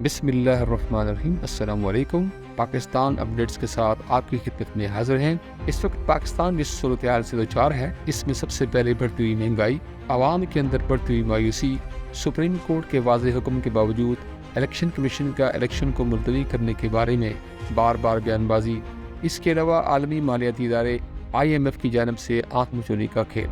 بسم اللہ الرحمن الرحیم۔ السلام علیکم۔ پاکستان اپڈیٹس کے ساتھ آپ کی خدمت میں حاضر ہیں۔ اس وقت پاکستان جس صورتحال سے دوچار ہے، اس میں سب سے پہلے بڑھتی ہوئی مہنگائی، عوام کے اندر بڑھتی ہوئی مایوسی، سپریم کورٹ کے واضح حکم کے باوجود الیکشن کمیشن کا الیکشن کو ملتوی کرنے کے بارے میں بار بار بیان بازی، اس کے علاوہ عالمی مالیاتی ادارے IMF کی جانب سے آنکھ مچولی کا کھیل۔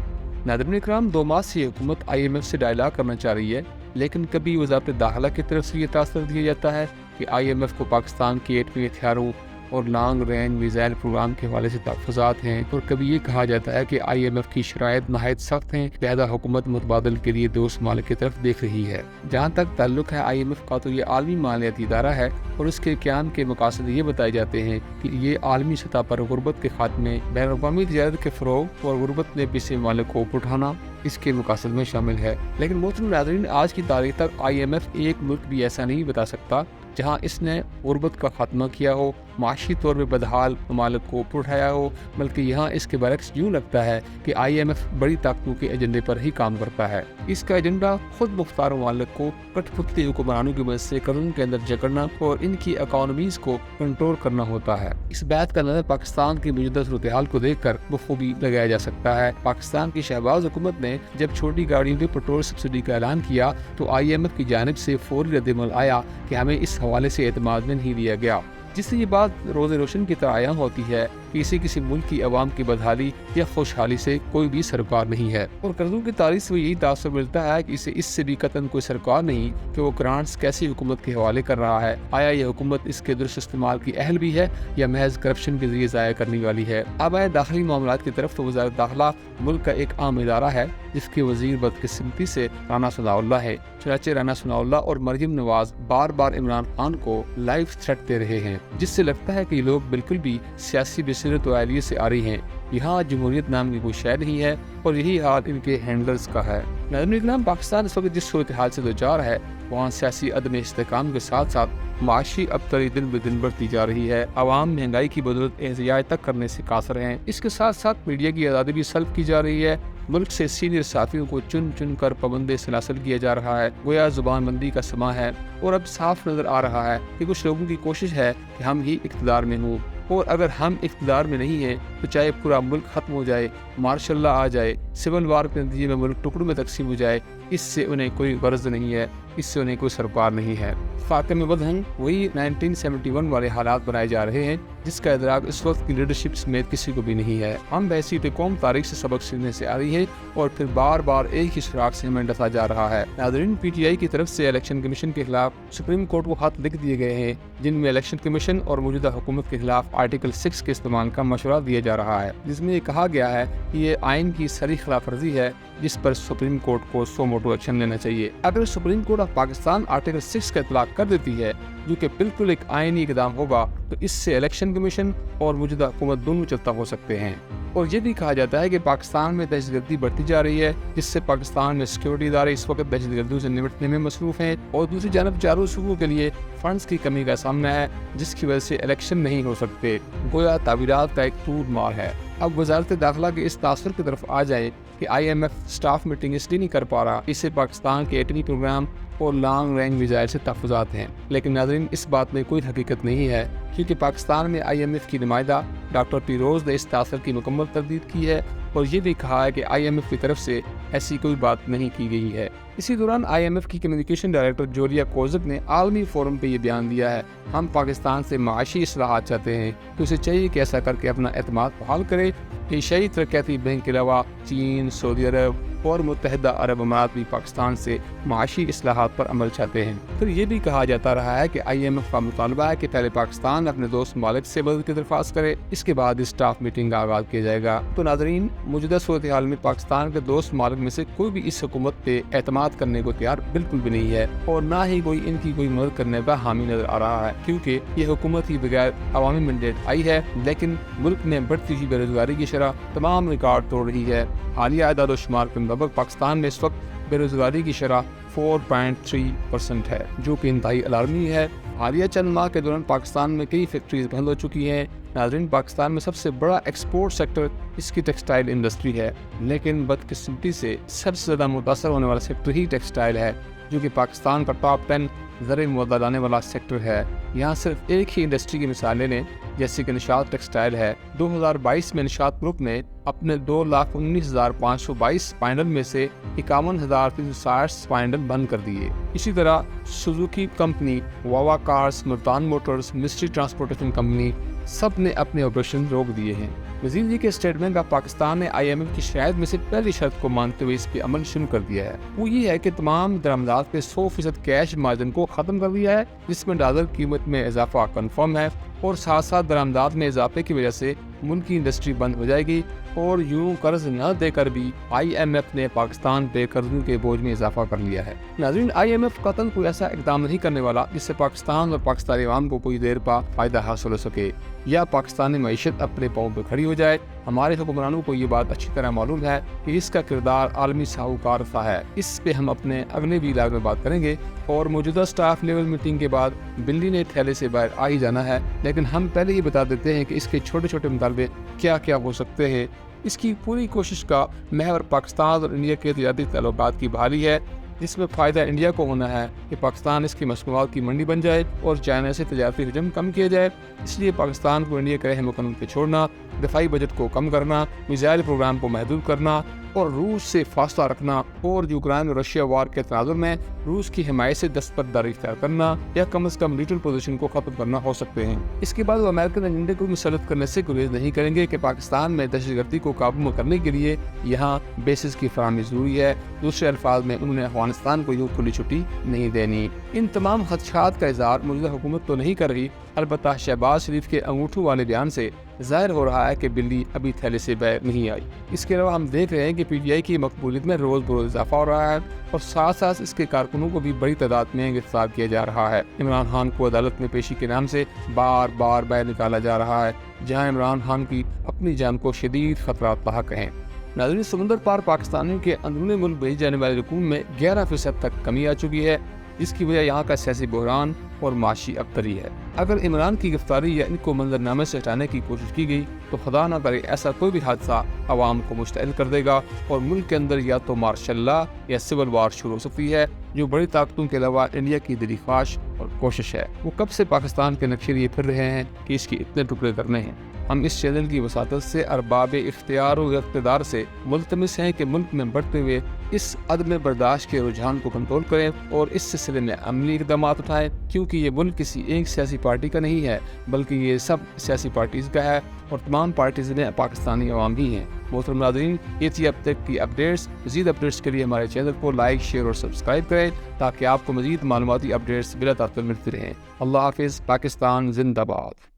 ناظرین اکرام، 2 ماہ سے حکومت IMF سے ڈائلاگ کرنا چاہ رہی ہے، لیکن کبھی وزارت داخلہ کی طرف سے یہ تاثر دیا جاتا ہے کہ IMF کو پاکستان کے ایٹمی ہتھیاروں اور لانگ رینج میزائل پروگرام کے حوالے سے تحفظات ہیں، اور کبھی یہ کہا جاتا ہے کہ IMF کی شرائط نہایت سخت ہیں، لہذا حکومت متبادل کے لیے دوست ممالک کی طرف دیکھ رہی ہے۔ جہاں تک تعلق ہے IMF کا، تو یہ عالمی مالیاتی ادارہ ہے اور اس کے قیام کے مقاصد یہ بتائے جاتے ہیں کہ یہ عالمی سطح پر غربت کے خاتمے، بین الاقوامی تجارت کے فروغ اور غربت میں پسے ممالک کو اوپر اٹھانا اس کے مقاصد میں شامل ہے۔ لیکن محترم ناظرین، آج کی تاریخ تک IMF ایک ملک بھی ایسا نہیں بتا سکتا جہاں اس نے غربت کا خاتمہ کیا ہو، معاشی طور پہ بدحال ممالک کو اوپر اٹھایا ہو، بلکہ یہاں اس کے برعکس یوں لگتا ہے کہ IMF بڑی طاقتوں کے ایجنڈے پر ہی کام کرتا ہے۔ اس کا ایجنڈا خود مختار ممالک کو کٹ پتلی حکمرانوں کی مدد سے قرضوں کے اندر جکڑنا اور ان کی اکانومیز کو کنٹرول کرنا ہوتا ہے۔ اس بات کا نظر پاکستان کی موجودہ صورتحال کو دیکھ کر بخوبی لگایا جا سکتا ہے۔ پاکستان کی شہباز حکومت نے جب چھوٹی گاڑیوں کے پیٹرول سبسڈی کا اعلان کیا تو IMF کی جانب سے فوری رد عمل آیا کہ ہمیں اس حوالے سے اعتماد میں نہیں لیا گیا، جس سے یہ بات روز روشن کی طرح عیاں ہوتی ہے کہ کسی ملک کی عوام کی بدحالی یا خوشحالی سے کوئی بھی سرکار نہیں ہے، اور قرضوں کی تاریخ سے یہی تاثر ملتا ہے کہ اسے اس سے بھی قطعاً کوئی سرکار نہیں کہ وہ گرانٹس کیسی حکومت کے حوالے کر رہا ہے۔ آیا یہ حکومت اس کے درست استعمال کی اہل بھی ہے یا محض کرپشن کے ذریعے ضائع کرنے والی ہے؟ اب آئے داخلی معاملات کی طرف، تو وزارت داخلہ ملک کا ایک عام ادارہ ہے جس کے وزیر بدقسمتی سے رانا ثناء اللہ ہے۔ چنانچہ رانا ثناء اللہ اور مریم نواز بار بار عمران خان کو لائف تھریٹ دے رہے ہیں، جس سے لگتا ہے کہ یہ لوگ بالکل بھی سیاسی بصیرت و اہلیت سے آ رہی ہیں۔ یہاں جمہوریت نام کی کوئی شے نہیں ہے، اور یہی حال ان کے ہینڈلرز کا ہے۔ ناظرین اکرام، پاکستان اس وقت جس صورتحال سے دوچار ہے، وہاں سیاسی عدم استحکام کے ساتھ ساتھ معاشی ابتری دن بدن بڑھتی جا رہی ہے۔ عوام مہنگائی کی بدولت احتجاج تک کرنے سے قاصر ہیں۔ اس کے ساتھ ساتھ میڈیا کی آزادی بھی سلب کی جا رہی ہے۔ ملک سے سینئر صحافیوں کو چن چن کر پابند سلاسل کیا جا رہا ہے، گویا زبان بندی کا سما ہے، اور اب صاف نظر آ رہا ہے کہ کچھ لوگوں کی کوشش ہے کہ ہم ہی اقتدار میں ہوں، اور اگر ہم اقتدار میں نہیں ہیں تو چاہے پورا ملک ختم ہو جائے، مارشل لا آ جائے، سول وار کے نتیجے میں ملک ٹکڑوں میں تقسیم ہو جائے، اس سے انہیں کوئی غرض نہیں ہے، اس سے انہیں کوئی سرکار نہیں ہے۔ فاقے میں بدہن وہی 1971 والے حالات بنائے جا رہے ہیں جس کا ادراک اس وقت کی لیڈرشپ سمیت کسی کو بھی نہیں ہے۔ ہم بحیثیت قوم تاریخ سے سبق سیکھنے سے آ رہی ہے، اور پھر بار بار ایک ہی سراغ سے ہمیں ڈسا جا رہا ہے۔ ناظرین، PTI کی طرف سے الیکشن کمیشن کے خلاف سپریم کورٹ کو خط لکھ دیے گئے ہیں، جن میں الیکشن کمیشن اور موجودہ حکومت کے خلاف آرٹیکل 6 کے استعمال کا مشورہ دیا جا رہا ہے، جس میں یہ کہا گیا ہے کہ یہ آئین کی سری خلاف ورزی ہے جس پر سپریم کورٹ کو سو موٹو ایکشن لینا چاہیے۔ اگر supreme court of Pakistan article 6 کا اطلاق کر دیتی ہے، جو کہ بالکل ایک آئینی اقدام ہوگا، تو اس سے الیکشن کمیشن اور موجودہ حکومت دونوں چلتا ہو سکتے ہیں۔ اور یہ بھی کہا جاتا ہے کہ پاکستان میں دہشت گردی بڑھتی جا رہی ہے، جس سے پاکستان میں سیکورٹی ادارے اس وقت دہشت گردیوں سے نمٹنے میں مصروف ہیں، اور دوسری جانب چاروں صوبوں کے لیے فنڈز کی کمی کا سامنا ہے، جس کی وجہ سے الیکشن نہیں ہو سکتے، گویا تعبیرات کا ایک ٹوٹ مار ہے۔ اب وزارت داخلہ کے اس تاثر کی طرف آ جائے کہ IMF سٹاف میٹنگ اس لیے نہیں کر پا رہا، اس سے پاکستان کے ایٹمی پروگرام اور لانگ رینج میزائل سے تحفظات ہیں، لیکن ناظرین اس بات میں کوئی حقیقت نہیں ہے، کیونکہ پاکستان میں IMF کی نمائندہ ڈاکٹر پیروز نے اس تاثر کی مکمل تردید کی ہے، اور یہ بھی کہا ہے کہ IMF کی طرف سے ایسی کوئی بات نہیں کی گئی ہے۔ اسی دوران IMF کی کمیونیکیشن ڈائریکٹر جولیا کوزک نے عالمی فورم پہ یہ بیان دیا ہے، ہم پاکستان سے معاشی اصلاحات چاہتے ہیں تو اسے چاہیے کہ ایسا کر کے اپنا اعتماد بحال کرے۔ ایشیائی ترقیاتی بینک کے علاوہ چین، سعودی عرب اور متحدہ عرب امارات بھی پاکستان سے معاشی اصلاحات پر عمل چاہتے ہیں۔ پھر یہ بھی کہا جاتا رہا ہے کہ IMF کا مطالبہ ہے کہ پہلے پاکستان اپنے دوست ممالک سے مدد کی درخواست کرے، اس کے بعد اسٹاف میٹنگ کا آغاز کیا جائے گا۔ تو ناظرین، موجودہ صورتحال میں پاکستان کے دوست ممالک میں سے کوئی بھی اس حکومت پہ اعتماد کرنے کو تیار بالکل بھی نہیں ہے، اور نہ ہی کوئی ان کی کوئی مدد کرنے کا حامی نظر آ رہا ہے، کیونکہ یہ حکومت ہی بغیر عوامی مینڈیٹ آئی ہے، لیکن ملک میں بڑھتی ہوئی بے روزگاری کی شرح تمام ریکارڈ توڑ رہی ہے۔ حالیہ اعداد و شمار کے مطابق پاکستان میں اس وقت بے روزگاری کی شرح 4.3% ہے، جو کہ انتہائی الارمی ہے۔ حالیہ چند ماہ کے دوران پاکستان میں کئی فیکٹریز بند ہو چکی ہیں۔ ناظرین، پاکستان میں سب سے بڑا ایکسپورٹ سیکٹر اس کی ٹیکسٹائل انڈسٹری ہے، لیکن بدقسمتی سے سب سے زیادہ متاثر ہونے والا سیکٹر ہی ٹیکسٹائل ہے، جو کہ پاکستان کا ٹاپ 10 زرعی مواد لانے والا سیکٹر ہے۔ یہاں صرف ایک ہی انڈسٹری کی مثالیں لیں، جیسے کہ نشاط ٹیکسٹائل ہے۔ 2022 میں نشاط گروپ نے اپنے 2,19,522 اسپائنڈل میں سے 51,360 اسپائنڈل بند کر دیے۔ اسی طرح سوزوکی کمپنی، واوا کارز، ملتان موٹرز، مسٹری ٹرانسپورٹیشن کمپنی سب نے اپنے آپریشن روک دیے ہیں۔ مزید یہ کہ اسٹیٹ بینک آف پاکستان نے IMF کی شاید میں سے پہلی شرط کو مانتے ہوئے اس پہ عمل شروع کر دیا ہے۔ وہ یہ ہے کہ تمام درآمدات کے 100% کیش مارجن کو ختم کر دیا ہے، جس میں ڈالر قیمت میں اضافہ کنفرم ہے، اور ساتھ ساتھ درآمدات میں اضافے کی وجہ سے ملک کی انڈسٹری بند ہو جائے گی، اور یوں قرض نہ دے کر بھی IMF نے پاکستان پہ قرضوں کے بوجھ میں اضافہ کر لیا ہے۔ ناظرین، IMF قطعاً کوئی ایسا اقدام نہیں کرنے والا جس سے پاکستان اور پاکستانی عوام کو کوئی دیر پا فائدہ حاصل ہو سکے یا پاکستانی معیشت اپنے پاؤں پہ کھڑی ہو جائے۔ ہمارے حکمرانوں کو یہ بات اچھی طرح معلوم ہے کہ اس کا کردار عالمی ساہوکار سا ہے۔ اس پہ ہم اپنے اگلے ویلاگ میں بات کریں گے، اور موجودہ سٹاف لیول میٹنگ کے بعد بلی نے تھیلے سے باہر آ ہی جانا ہے، لیکن ہم پہلے یہ بتا دیتے ہیں کہ اس کے چھوٹے چھوٹے مطالبے کیا کیا ہو سکتے ہیں۔ اس کی پوری کوشش کا محور پاکستان اور انڈیا کے تجارتی تعلقات کی بحالی ہے، جس میں فائدہ انڈیا کو ہونا ہے کہ پاکستان اس کی مصنوعات کی منڈی بن جائے اور چائنا سے تجارتی حجم کم کیا جائے۔ اس لیے پاکستان کو انڈیا کے رہن قانون پہ چھوڑنا، دفاعی بجٹ کو کم کرنا، میزائل پروگرام کو محدود کرنا اور روس سے فاصلہ رکھنا، اور یوکرین اور رشیا وار کے تناظر میں روس کی حمایت سے دستبرداری اختیار کرنا یا کم از کم نیوٹرل پوزیشن کو ختم کرنا ہو سکتے ہیں۔ اس کے بعد وہ امریکن ایجنڈے کو مسلط کرنے سے گریز نہیں کریں گے کہ پاکستان میں دہشت گردی کو قابو میں کرنے کے لیے یہاں بیسز کی فراہمی ضروری ہے۔ دوسرے الفاظ میں انہوں نے افغانستان کو یوں کھلی چھٹی نہیں دینی۔ ان تمام خدشات کا اظہار موجودہ حکومت تو نہیں کر رہی، البتہ شہباز شریف کے انگوٹھوں والے بیان سے ظاہر ہو رہا ہے کہ بلی ابھی تھیلے سے باہر نہیں آئی۔ اس کے علاوہ ہم دیکھ رہے ہیں کہ PTI کی مقبولیت میں روز بروز اضافہ ہو رہا ہے، اور ساتھ ساتھ اس کے کارکنوں کو بھی بڑی تعداد میں گرفتار کیا جا رہا ہے۔ عمران خان کو عدالت میں پیشی کے نام سے بار بار باہر نکالا جا رہا ہے، جہاں عمران خان کی اپنی جان کو شدید خطرات لاحق ہیں۔ ناظرین، سمندر پار پاکستانیوں کے اندرون ملک بھیجی جانے والے رقوم میں 11% تک کمی آ چکی ہے، جس کی وجہ یہاں کا سیاسی بحران اور معاشی ابتری ہے۔ اگر عمران کی گرفتاری یا ان کو منظرنامے سے ہٹانے کی کوشش کی گئی تو خدا نہ کرے ایسا کوئی بھی حادثہ عوام کو مشتعل کر دے گا، اور ملک کے اندر یا تو مارشل لا یا سول وار شروع ہو سکتی ہے، جو بڑی طاقتوں کے علاوہ انڈیا کی دلی خواہش اور کوشش ہے۔ وہ کب سے پاکستان کے نقشے لیے پھر رہے ہیں کہ اس کے اتنے ٹکڑے کرنے ہیں۔ ہم اس چینل کی وساطت سے ارباب اختیار و اقتدار سے ملتمس ہیں کہ ملک میں بڑھتے ہوئے اس عدم برداشت کے رجحان کو کنٹرول کریں اور اس سلسلے میں عملی اقدامات اٹھائیں، کیونکہ یہ ملک کسی ایک سیاسی پارٹی کا نہیں ہے، بلکہ یہ سب سیاسی پارٹیز کا ہے، اور تمام پارٹیز میں پاکستانی عوام ہی ہیں۔ محترم ناظرین، یہ تھی اب تک کی اپڈیٹس۔ مزید اپڈیٹس کے لیے ہمارے چینل کو لائک، شیئر اور سبسکرائب کریں تاکہ آپ کو مزید معلوماتی اپڈیٹس بلا تعطل ملتی رہیں۔ اللہ حافظ۔ پاکستان زندہ باد۔